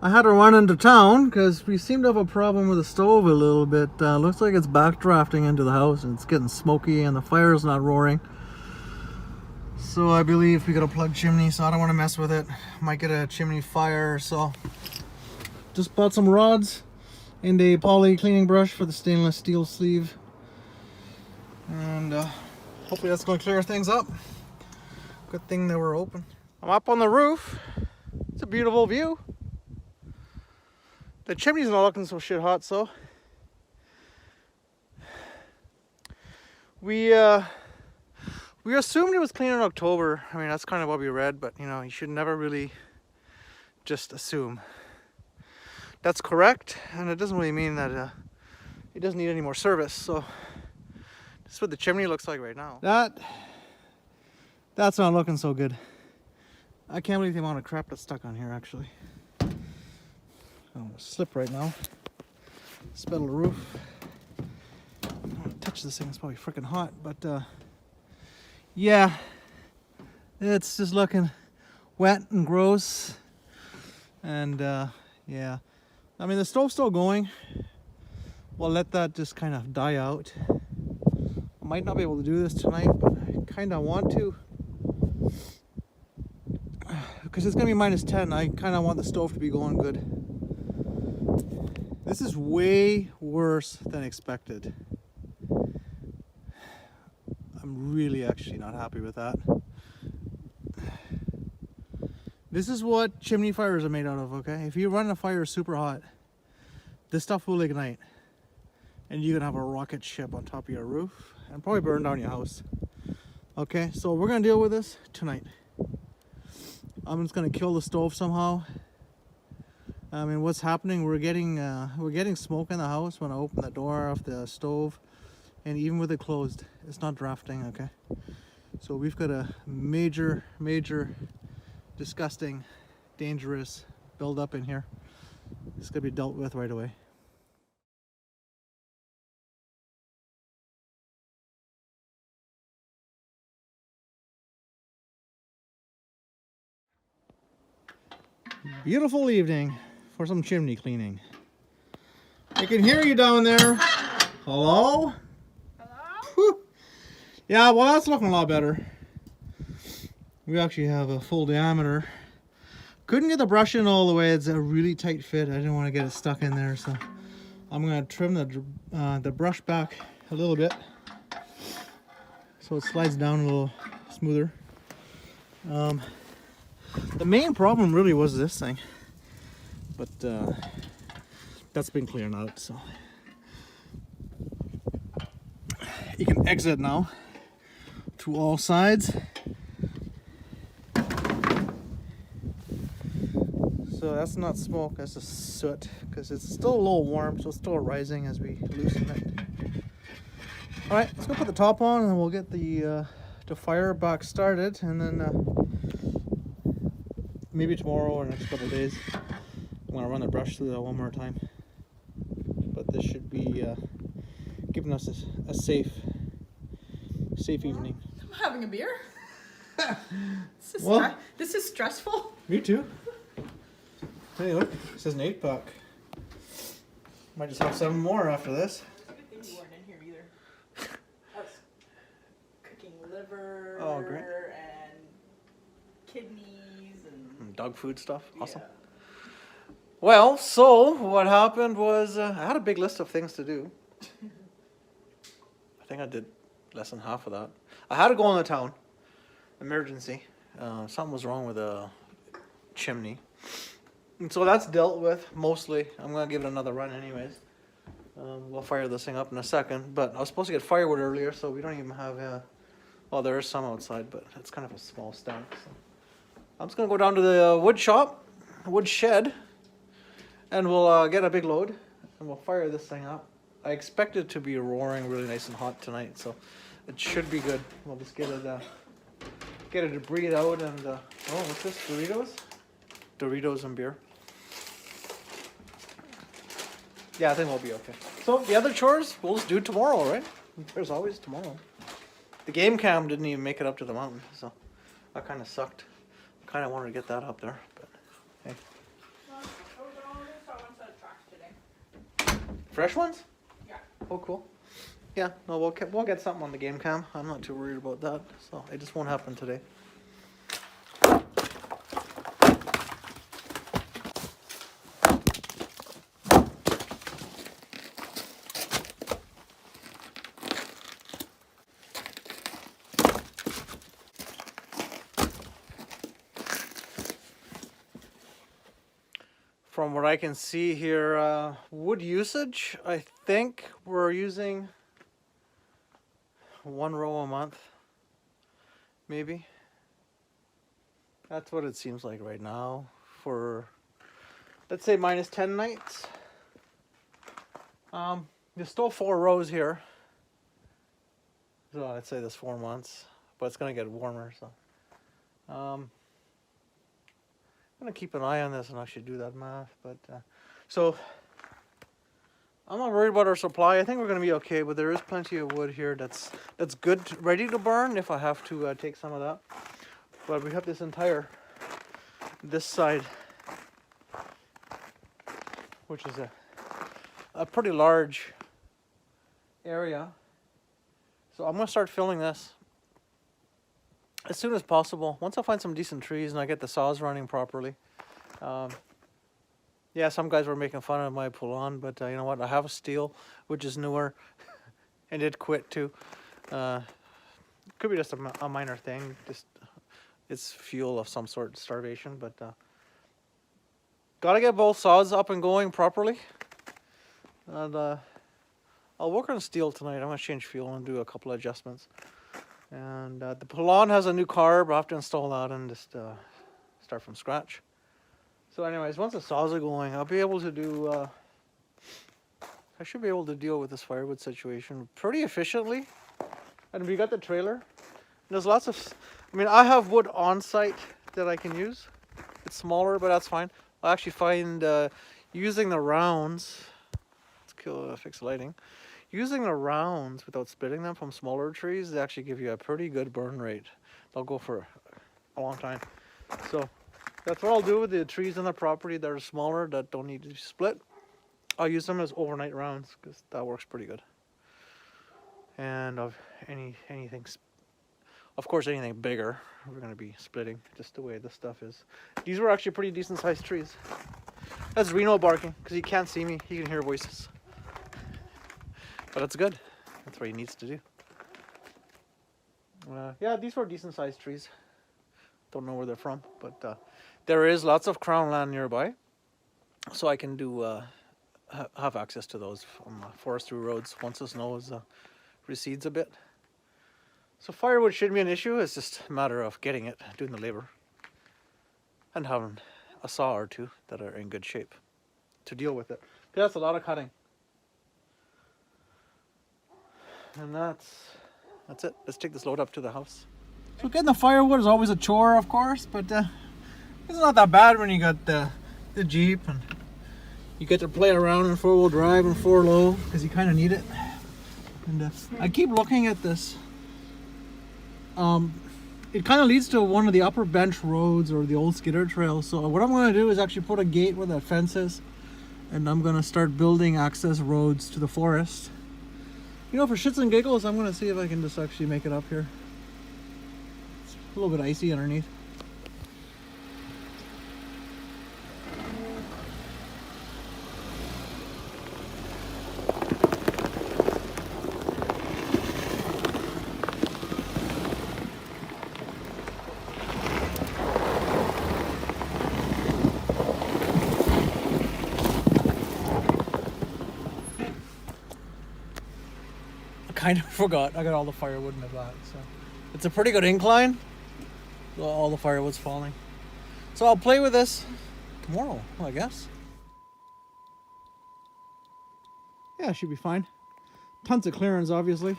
I had to run into town because we seem to have a problem with the stove a little bit. Looks like it's backdrafting into the house and it's getting smoky and the fire's not roaring. So I believe we got a plug chimney, so I don't want to mess with it. Might get a chimney fire, so just bought some rods and a poly cleaning brush for the stainless steel sleeve. And hopefully that's going to clear things up. Good thing they were open. I'm up on the roof. It's a beautiful view. The chimney's not looking so shit hot, so we assumed it was clean in October. I mean, that's kind of what we read, but you know, you should never really just assume. That's correct, and it doesn't really mean that it doesn't need any more service. So this is what the chimney looks like right now. That's not looking so good. I can't believe the amount of crap that's stuck on here, actually. I'm gonna slip right now. Spittle the roof. I don't want to touch this thing, it's probably freaking hot, but yeah, it's just looking wet and gross. And yeah, I mean, the stove's still going. We'll let that just kind of die out. I might not be able to do this tonight, but I kind of want to. Because it's going to be minus 10, I kind of want the stove to be going good. This is way worse than expected. I'm really actually not happy with that. This is what chimney fires are made out of, okay? If you run a fire super hot, this stuff will ignite. And you can have a rocket ship on top of your roof and probably burn down your house. Okay, so we're gonna deal with this tonight. I'm just gonna kill the stove somehow. I mean, what's happening? We're getting smoke in the house when I open the door off the stove, and even with it closed, it's not drafting. Okay, so we've got a major, disgusting, dangerous buildup in here. It's gonna be dealt with right away. Beautiful evening for some chimney cleaning. I can hear you down there. Hello? Hello? Whew. Yeah, well, that's looking a lot better. We actually have a full diameter. Couldn't get the brush in all the way. It's a really tight fit. I didn't want to get it stuck in there, so I'm going to trim the brush back a little bit so it slides down a little smoother. The main problem really was this thing, but that's been cleared out, so you can exit now to all sides. So that's not smoke, that's just soot, because it's still a little warm, so it's still rising as we loosen it. All right, let's go put the top on, and then we'll get the fire back started, and then maybe tomorrow or next couple of days, I'm gonna run the brush through that one more time. But this should be giving us a safe evening. I'm having a beer. This is stressful. Me too. Hey, look, it says an 8-pack. Might just have 7 more after this. Good thing you weren't in here either. I was cooking liver great. and kidneys and Dog food stuff. Awesome. Yeah. Well, so what happened was I had a big list of things to do. I think I did less than half of that. I had to go into town. Emergency. Something was wrong with the chimney. And so that's dealt with, mostly. I'm going to give it another run anyways. We'll fire this thing up in a second. But I was supposed to get firewood earlier, so we don't even have... well, there is some outside, but it's kind of a small stack. So I'm just going to go down to the wood shop, wood shed, and we'll get a big load, and we'll fire this thing up. I expect it to be roaring really nice and hot tonight, so it should be good. We'll just get it to breathe out, and oh, what's this? Doritos and beer. Yeah, I think we'll be okay. So the other chores we'll just do tomorrow, right? There's always tomorrow. The game cam didn't even make it up to the mountain, so that kind of sucked. Kind of wanted to get that up there, but hey. Fresh ones? Yeah. Oh, cool. Yeah, no, we'll get something on the game cam. I'm not too worried about that. So it just won't happen today. From what I can see here, wood usage, I think we're using 1 row a month, maybe. That's what it seems like right now for, let's say, minus 10 nights. There's still 4 rows here. So I'd say there's 4 months, but it's gonna get warmer, so. I'm gonna keep an eye on this and actually do that math, but so I'm not worried about our supply. I think we're gonna be okay, but there is plenty of wood here that's good, ready to burn if I have to take some of that. But we have this side, which is a pretty large area. So I'm gonna start filling this as soon as possible. Once I find some decent trees and I get the saws running properly. Yeah, some guys were making fun of my pull-on, but you know what? I have a steel, which is newer, and it quit too. Could be just a minor thing. Just it's fuel of some sort, starvation. But gotta get both saws up and going properly. And I'll work on steel tonight. I'm gonna change fuel and do a couple of adjustments. And the pull-on has a new carb. I'll have to install that and just start from scratch. So anyways, once the saws are going, I'll be able to do, I should be able to deal with this firewood situation pretty efficiently. And we got the trailer. There's lots of, I mean, I have wood on site that I can use. It's smaller, but that's fine. I actually find using the rounds, let's fix the lighting. Using the rounds without splitting them from smaller trees, they actually give you a pretty good burn rate. They'll go for a long time. So that's what I'll do with the trees on the property that are smaller, that don't need to be split. I'll use them as overnight rounds because that works pretty good. And of anything, of course, anything bigger, we're going to be splitting just the way this stuff is. These were actually pretty decent sized trees. That's Reno barking because he can't see me, he can hear voices. But it's good. That's what he needs to do. Yeah, these were decent sized trees. Don't know where they're from, but there is lots of crown land nearby, so I can do have access to those from forestry roads once the snow recedes a bit. So firewood shouldn't be an issue. It's just a matter of getting it, doing the labor, and having a saw or two that are in good shape to deal with it. That's a lot of cutting. And that's it. Let's take this load up to the house. So getting the firewood is always a chore, of course, but it's not that bad when you got the Jeep and you get to play around in 4-wheel drive and 4-low because you kind of need it. And I keep looking at this. It kind of leads to one of the upper bench roads or the old skidder trail. So what I'm going to do is actually put a gate where that fence is, and I'm going to start building access roads to the forest. You know, for shits and giggles, I'm going to see if I can just actually make it up here. It's a little bit icy underneath. Kind of forgot. I got all the firewood in the back, so it's a pretty good incline. All the firewood's falling. So I'll play with this tomorrow, I guess. Yeah, it should be fine. Tons of clearance, obviously.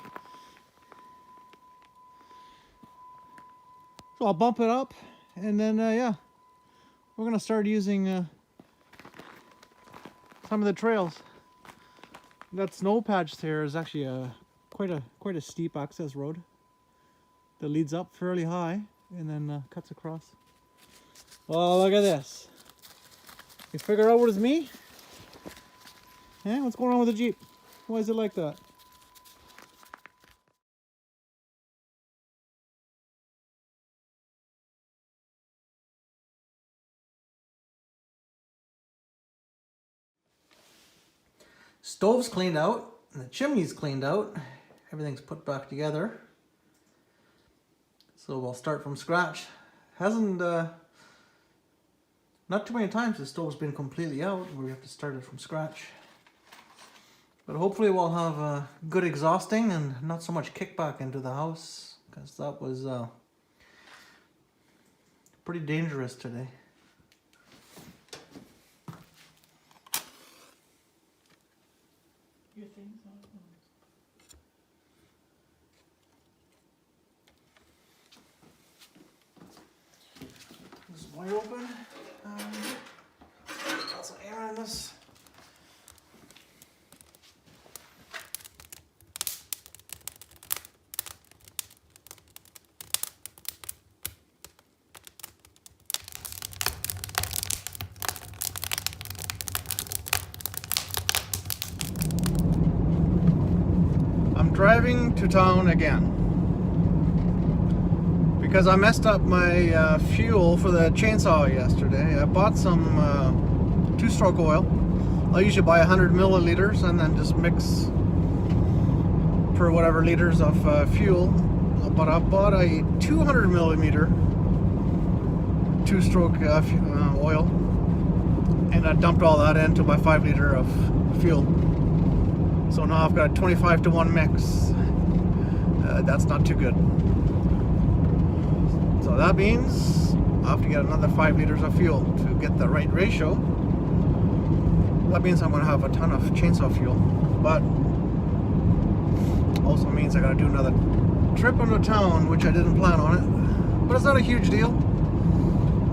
So I'll bump it up, and then yeah, we're gonna start using some of the trails. That snow patch there is actually quite a steep access road that leads up fairly high and then cuts across. Well, look at this. You figure out what it's me? Hey, what's going on with the Jeep? Why is it like that? Stove's cleaned out, and the chimney's cleaned out. Everything's put back together. So we'll start from scratch. Hasn't, not too many times the stove's been completely out where we have to start it from scratch. But hopefully we'll have good exhausting and not so much kickback into the house, because that was pretty dangerous today. Your thing's on. This is wide open. Lots of air in this. I'm driving to town again because I messed up my fuel for the chainsaw yesterday. I bought some two-stroke oil. I usually buy 100 milliliters and then just mix per whatever liters of fuel. But I bought a 200 millimeter two-stroke oil, and I dumped all that into my 5 liter of fuel. So now I've got a 25-to-1 mix. That's not too good. So that means I have to get another 5 liters of fuel to get the right ratio. That means I'm going to have a ton of chainsaw fuel. But also means I got to do another trip into town, which I didn't plan on it. But it's not a huge deal.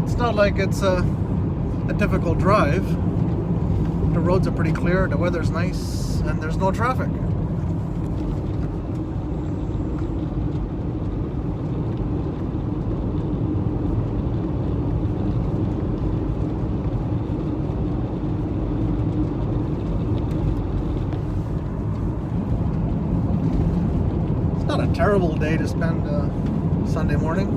It's not like it's a difficult drive. The roads are pretty clear, the weather's nice, and there's no traffic. It's not a terrible day to spend Sunday morning.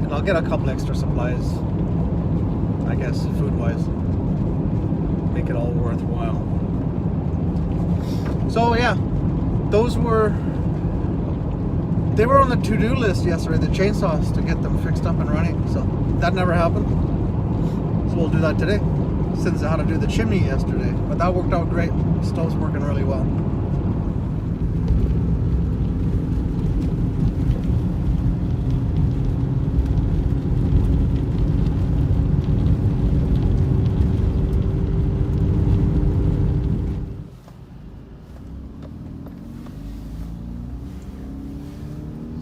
And I'll get a couple extra supplies, I guess, food-wise. Make it all worthwhile. So yeah, they were on the to-do list yesterday, the chainsaws, to get them fixed up and running. So that never happened. So we'll do that today, since I had to do the chimney yesterday. But that worked out great. The stove's working really well.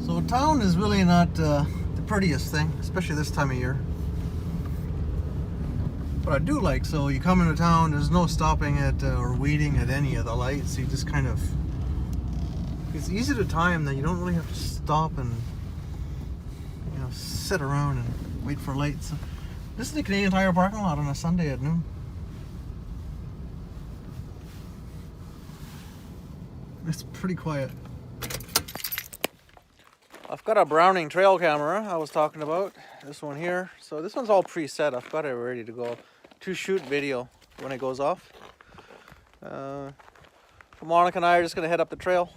So town is really not the prettiest thing, especially this time of year. But I do like, so you come into town, there's no stopping at or waiting at any of the lights. You just kind of, it's easy to time that you don't really have to stop and, you know, sit around and wait for lights. This is the Canadian Tire parking lot on a Sunday at noon. It's pretty quiet. I've got a Browning trail camera I was talking about, this one here. So this one's all preset, I've got it ready to go to shoot video when it goes off. Monica and I are just gonna head up the trail,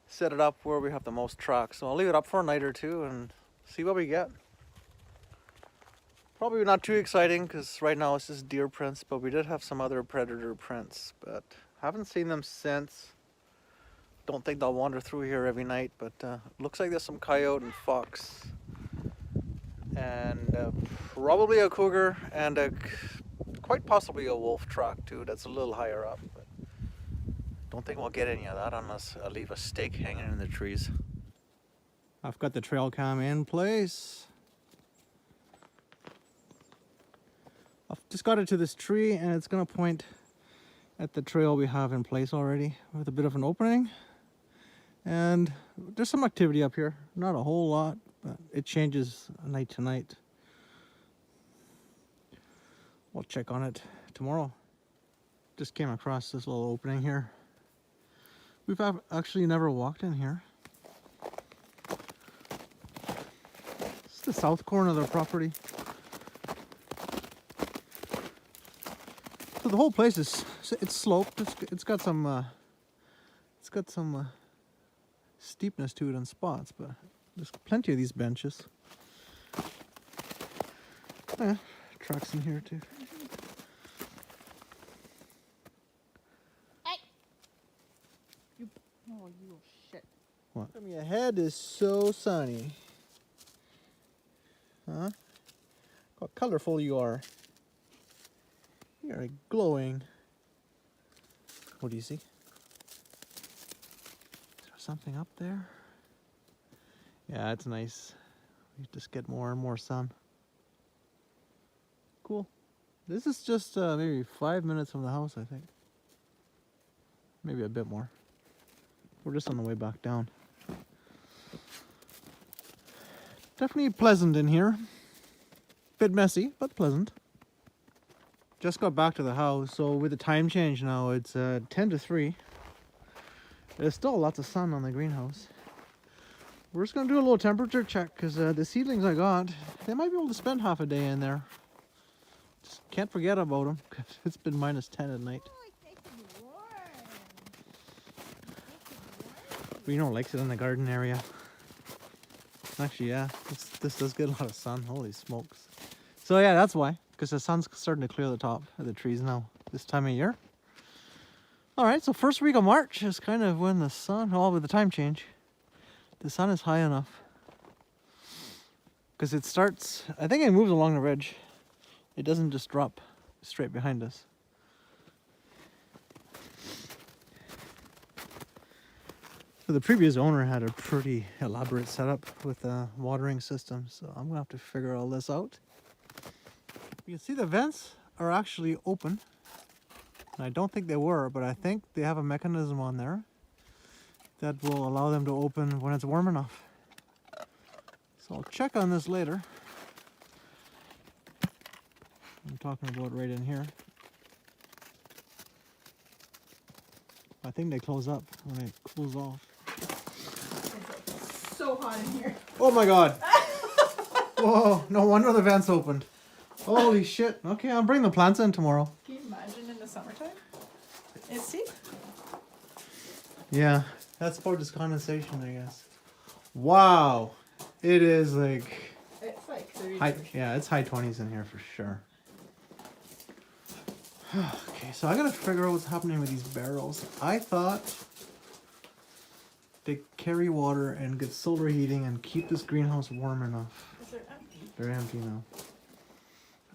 set it up where we have the most tracks. So I'll leave it up for a night or two and see what we get. Probably not too exciting because right now it's just deer prints, but we did have some other predator prints, but haven't seen them since. Don't think they'll wander through here every night, but looks like there's some coyote and fox, and probably a cougar, and quite possibly a wolf track too. That's a little higher up, but don't think we'll get any of that unless I leave a stake hanging in the trees. I've got the trail cam in place. I've just got it to this tree, and it's gonna point at the trail we have in place already with a bit of an opening. And there's some activity up here, not a whole lot, but it changes night to night. We'll check on it tomorrow. Just came across this little opening here. We've actually never walked in here. It's the south corner of the property. So the whole place is, it's sloped. It's got some steepness to it in spots, but there's plenty of these benches. Yeah, trucks in here too. Oh, you shit. What? I mean, your head is so sunny. Huh? How colorful you are. You're glowing. What do you see? Is there something up there? Yeah, it's nice. We just get more and more sun. Cool. This is just maybe 5 minutes from the house, I think. Maybe a bit more. We're just on the way back down. Definitely pleasant in here. Bit messy, but pleasant. Just got back to the house, so with the time change now, it's 10 to 3. There's still lots of sun on the greenhouse. We're just gonna do a little temperature check because the seedlings I got, they might be able to spend half a day in there. Just can't forget about them because it's been -10 at night. Reno likes it in the garden area. Actually, yeah, this does get a lot of sun. Holy smokes. So yeah, that's why. Because the sun's starting to clear the top of the trees now, this time of year. Alright, so first week of March is kind of when the sun, well, with the time change, the sun is high enough. Because it starts, I think it moves along the ridge. It doesn't just drop straight behind us. So the previous owner had a pretty elaborate setup with a watering system, so I'm gonna have to figure all this out. You can see the vents are actually open. And I don't think they were, but I think they have a mechanism on there that will allow them to open when it's warm enough. So I'll check on this later. I'm talking about right in here. I think they close up when it cools off. It's so hot in here. Oh my god! Whoa, no wonder the vents opened. Holy shit. Okay, I'll bring the plants in tomorrow. Can you imagine in the summertime? See? Yeah, that's for this condensation, I guess. Wow. It is like... It's like 30 high, degrees. yeah, it's high 20s in here for sure. Okay, so I gotta figure out what's happening with these barrels. I thought they carry water and get solar heating and keep this greenhouse warm enough. Is there empty? They're empty now.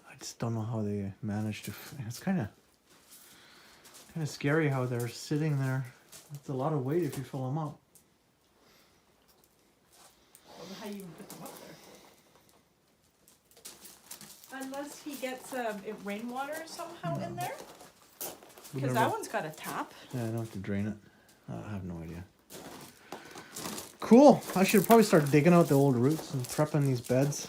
I just don't know how they managed to... It's kind of scary how they're sitting there. It's a lot of weight if you fill them up. I don't know how you even put them up there. Unless he gets rainwater somehow in there. Because that one's got a tap. Yeah, I don't have to drain it. I have no idea. Cool. I should probably start digging out the old roots and prepping these beds.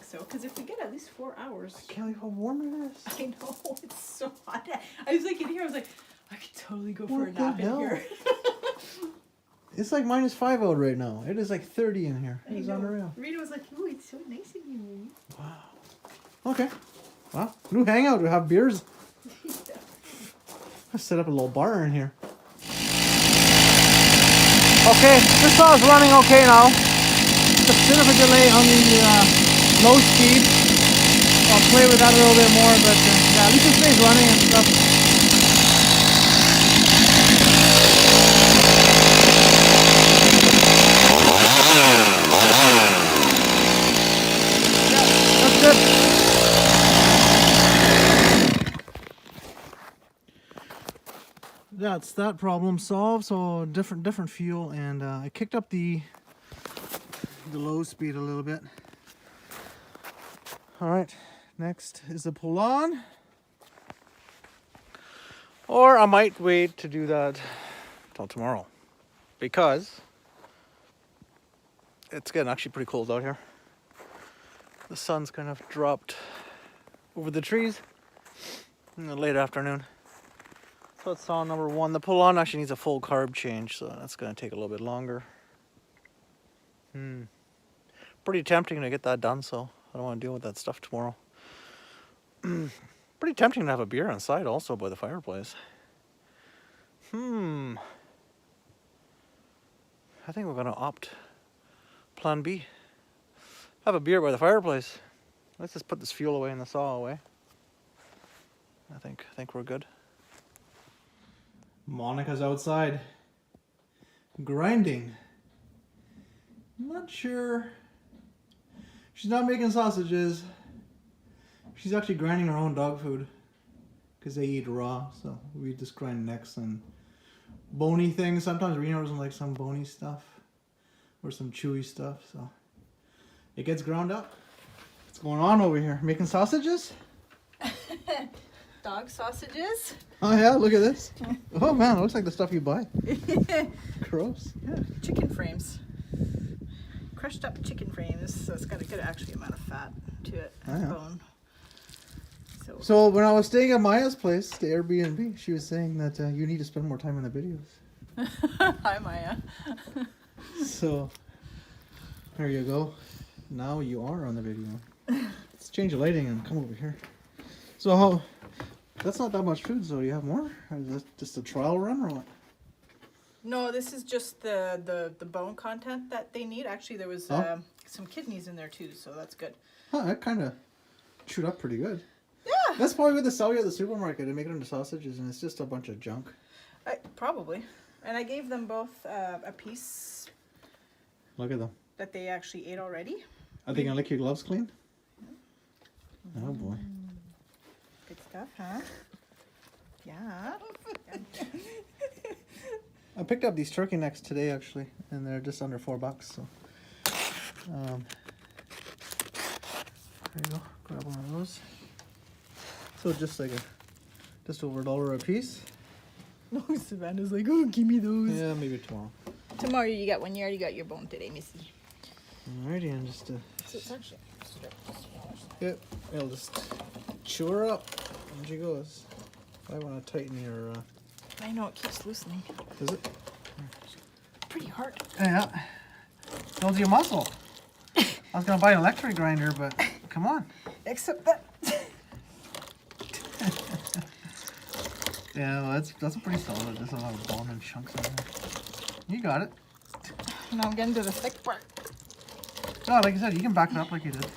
So, because if we get at least 4 hours. I can't believe how warm it is. I know, it's so hot. I was like in here, I was like, I could totally go for What a the nap in hell? here. It's like -5 out right now. It is like 30 in here. It's unreal. Rita was like, ooh, it's so nice in here. Wow. Okay. Wow. New hangout. We have beers. Let's set up a little bar in here. Okay, this saw is running okay now. Just a bit of a delay on the low speed. I'll play with that a little bit more, but yeah, at least it stays running and stuff. Yeah, that's good. That's that problem solved. So different fuel, and I kicked up the low speed a little bit. All right, next is the pull on. Or I might wait to do that till tomorrow, because it's getting actually pretty cold out here. The sun's kind of dropped over the trees in the late afternoon. So it's saw number 1. The pull-on actually needs a full carb change, so that's going to take a little bit longer. Pretty tempting to get that done, so I don't want to deal with that stuff tomorrow. Pretty tempting to have a beer inside also by the fireplace. I think we're going to opt plan B. Have a beer by the fireplace. Let's just put this fuel away and the saw away. I think we're good. Monica's outside grinding. I'm not sure. She's not making sausages. She's actually grinding her own dog food because they eat raw. So we just grind necks and bony things. Sometimes Reno doesn't like some bony stuff or some chewy stuff. So it gets ground up. What's going on over here? Making sausages? Dog sausages. Oh yeah, look at this. Oh man, it looks like the stuff you buy. Gross. Yeah, chicken frames. Crushed up chicken frames, so it's got a good actually amount of fat to it. Oh, yeah. Bone. So when I was staying at Maya's place, the Airbnb, she was saying that you need to spend more time in the videos. Hi Maya. So there you go. Now you are on the video. Let's change the lighting and come over here. So how? That's not that much food, so you have more? Or is that just a trial run or what? No, this is just the bone content that they need. Actually, there was some kidneys in there too, so that's good. Huh, that kind of chewed up pretty good. Yeah. That's probably what they sell you at the supermarket. They make it into sausages, and it's just a bunch of junk. Probably. And I gave them both a piece. Look at them. That they actually ate already. Are they gonna lick your gloves clean? Oh boy. Good stuff, huh? Yeah. I picked up these turkey necks today actually, and they're just under $4. So, there you go. Grab one of those. So just like just over $1 a piece. No, Savannah's like, oh, give me those. Yeah, maybe tomorrow. Tomorrow you got one. You already got your bone today, Missy. Alrighty, and just So it's actually. yep, I'll just chew her up, and she goes. I want to tighten your. I know it keeps loosening. Does it? Pretty hard. Yeah. Builds your muscle. I was gonna buy an electric grinder, but come on. Except that. Yeah, well, that's pretty solid. There's a lot of bone and chunks in there. You got it. Now I'm getting to the thick part. No, like I said, you can back it up like you did.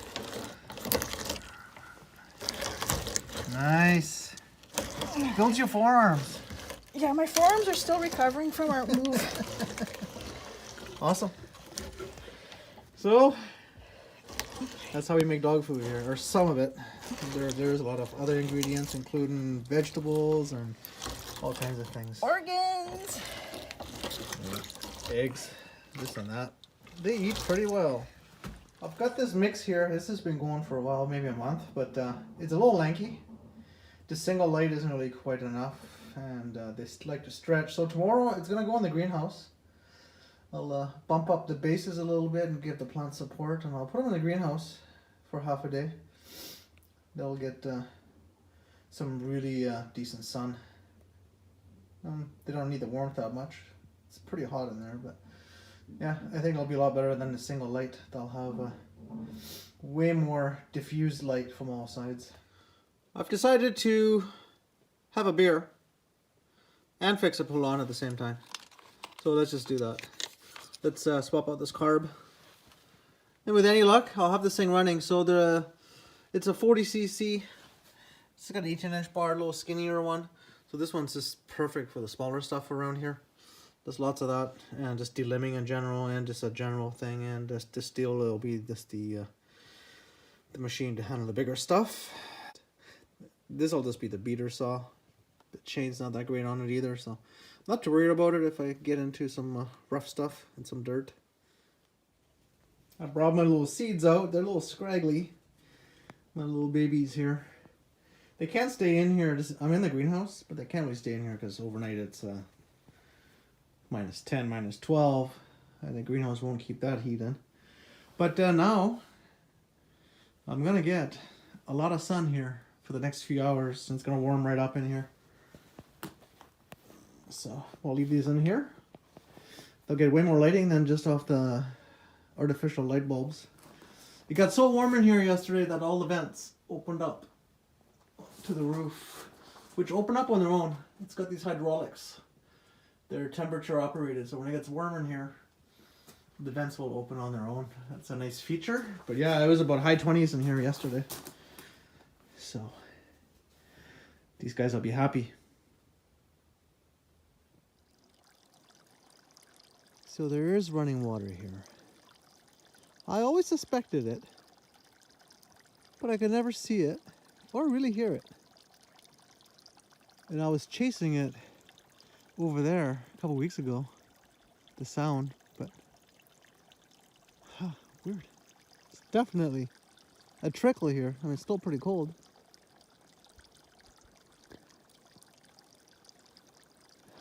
Nice. Builds your forearms. Yeah, my forearms are still recovering from our move. Awesome. So, that's how we make dog food here, or some of it. There's a lot of other ingredients, including vegetables and all kinds of things. Organs. Eggs, this and that. They eat pretty well. I've got this mix here. This has been going for a while, maybe a month, but it's a little lanky. The single light isn't really quite enough, and they like to stretch. So tomorrow it's gonna go in the greenhouse. I'll bump up the bases a little bit and give the plant support, and I'll put them in the greenhouse for half a day. They'll get some really decent sun. They don't need the warmth that much. It's pretty hot in there, but yeah, I think it'll be a lot better than the single light. They'll have way more diffused light from all sides. I've decided to have a beer and fix a pull-on at the same time. So let's just do that. Let's swap out this carb. And with any luck, I'll have this thing running. So it's a 40cc. It's got an 18-inch bar, a little skinnier one. So this one's just perfect for the smaller stuff around here. There's lots of that, and just delimbing in general, and just a general thing. And this steel will be just the machine to handle the bigger stuff. This will just be the beater saw. The chain's not that great on it either, so I'm not too worried about it if I get into some rough stuff and some dirt. I brought my little seeds out. They're a little scraggly. My little babies here. They can't stay in here. I'm in the greenhouse, but they can't really stay in here because overnight it's minus 10, minus 12. And the greenhouse won't keep that heat in. But now I'm going to get a lot of sun here for the next few hours, and it's gonna warm right up in here. So we'll leave these in here. They'll get way more lighting than just off the artificial light bulbs. It got so warm in here yesterday that all the vents opened up to the roof, which open up on their own. It's got these hydraulics. They're temperature operated, so when it gets warm in here, the vents will open on their own. That's a nice feature. But yeah, it was about high 20s in here yesterday. So these guys will be happy. So there is running water here. I always suspected it, but I could never see it or really hear it. And I was chasing it over there a couple weeks ago, the sound, but weird. It's definitely a trickle here. I mean, it's still pretty cold.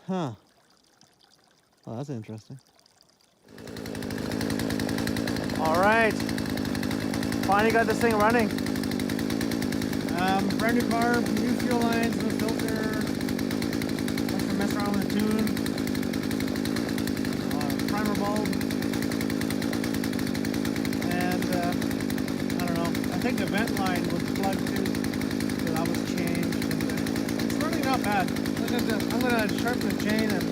Huh. Oh, that's interesting. All right. Finally got this thing running. Brand new car, new fuel lines, new filter. Went to mess around with the tune. Primer bulb. And I don't know. I think the vent line was plugged too. So that was changed. And, it's running not bad. Look at this. I'm gonna sharpen the chain and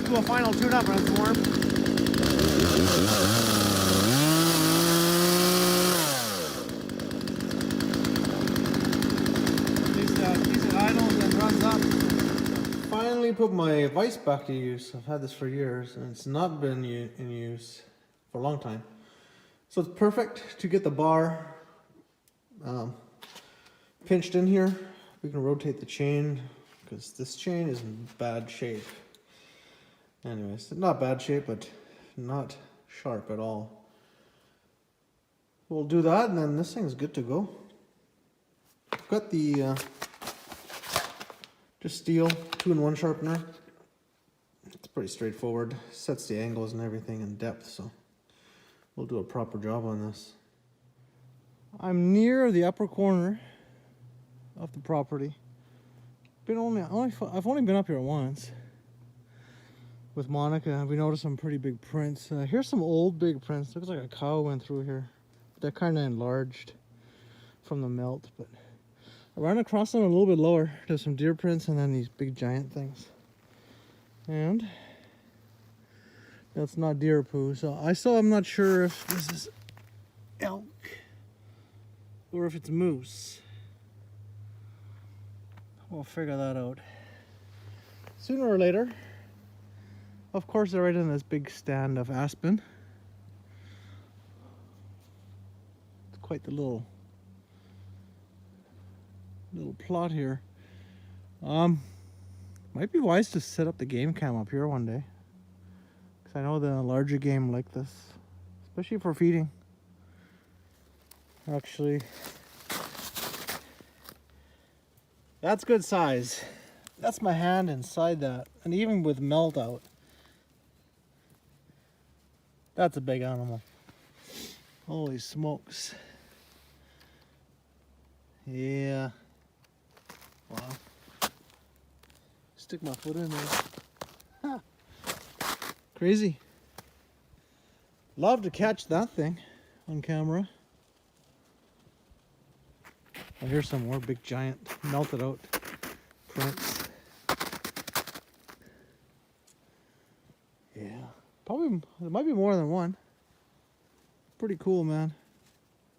do a final tune-up when it's warm. Finally put my vise back to use. I've had this for years and it's not been in use for a long time. So it's perfect to get the bar pinched in here. We can rotate the chain because this chain is in bad shape. Anyways, not bad shape, but not sharp at all. We'll do that and then this thing's good to go. I've got the just steel 2-in-1 sharpener. It's pretty straightforward. Sets the angles and everything in depth, so we'll do a proper job on this. I'm near the upper corner of the property. I've only been up here once with Monica. We noticed some pretty big prints. Here's some old big prints. Looks like a cow went through here. They're kind of enlarged from the melt, but I ran across them a little bit lower. There's some deer prints and then these big giant things. And that's not deer poo. So I still am not sure if this is elk or if it's moose. We'll figure that out sooner or later. Of course, they're right in this big stand of aspen. It's quite the little plot here. Might be wise to set up the game cam up here one day, because I know the larger game like this, especially for feeding. Actually, that's good size. That's my hand inside that, and even with melt out, that's a big animal. Holy smokes. Yeah. Wow. Stick my foot in there. Huh. Crazy. Love to catch that thing on camera. Oh, here's some more big giant melted out prints. Yeah. Probably, there might be more than one. Pretty cool, man.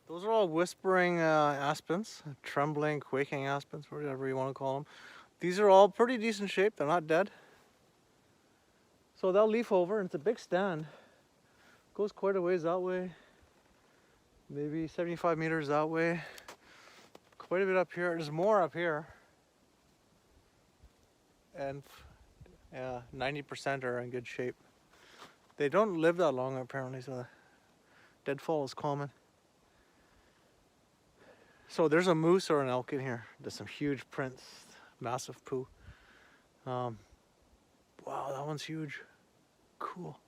Those are all whispering aspens, trembling, quaking aspens, whatever you want to call them. These are all pretty decent shape. They're not dead. So they'll leaf over, and it's a big stand. Goes quite a ways that way. Maybe 75 meters that way. Quite a bit up here. There's more up here. And 90% are in good shape. They don't live that long apparently, so deadfall is common. So there's a moose or an elk in here. There's some huge prints, massive poo. Wow, that one's huge. Cool.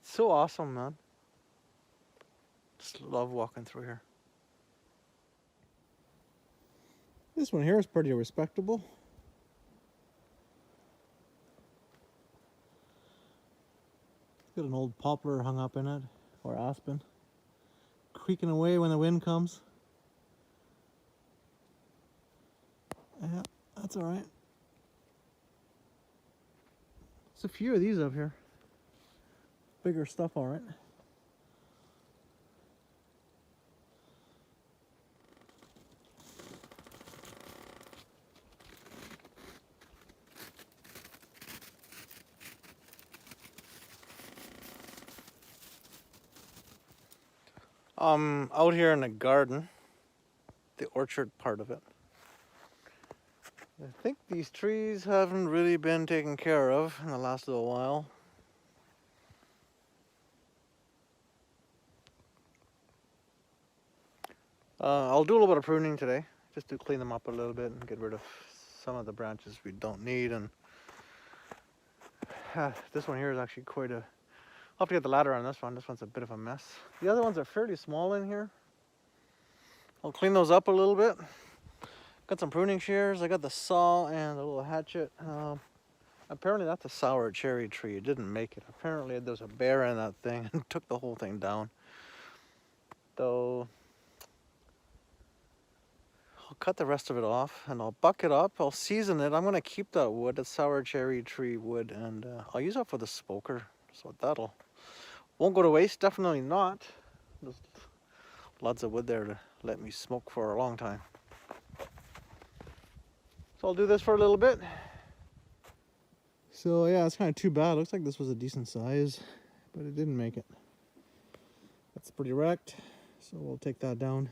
It's so awesome, man. Just love walking through here. This one here is pretty respectable. It's got an old poplar hung up in it, or aspen, creaking away when the wind comes. Yeah, that's all right. There's a few of these up here. Bigger stuff, all right. Out here in the garden, the orchard part of it. I think these trees haven't really been taken care of in the last little while. I'll do a little bit of pruning today, just to clean them up a little bit and get rid of some of the branches we don't need. And this one here is actually quite a... I'll have to get the ladder on this one. This one's a bit of a mess. The other ones are fairly small in here. I'll clean those up a little bit. Got some pruning shears. I got the saw and a little hatchet. Apparently that's a sour cherry tree. It didn't make it. Apparently there's a bear in that thing and took the whole thing down. So I'll cut the rest of it off and I'll buck it up. I'll season it. I'm going to keep that wood, that sour cherry tree wood, and I'll use that for the smoker. So that'll... won't go to waste, definitely not. There's lots of wood there to let me smoke for a long time. So I'll do this for a little bit. So yeah, it's kind of too bad. Looks like this was a decent size, but it didn't make it. That's pretty wrecked, so we'll take that down.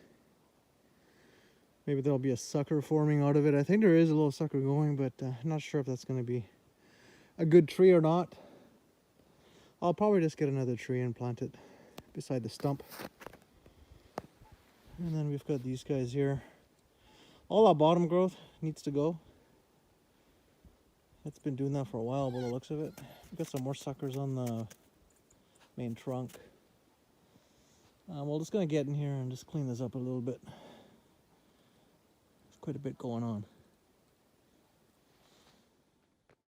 Maybe there'll be a sucker forming out of it. I think there is a little sucker going, but I'm not sure if that's going to be a good tree or not. I'll probably just get another tree and plant it beside the stump. And then we've got these guys here. All that bottom growth needs to go. It's been doing that for a while by the looks of it. We've got some more suckers on the main trunk. We're just going to get in here and just clean this up a little bit. There's quite a bit going on.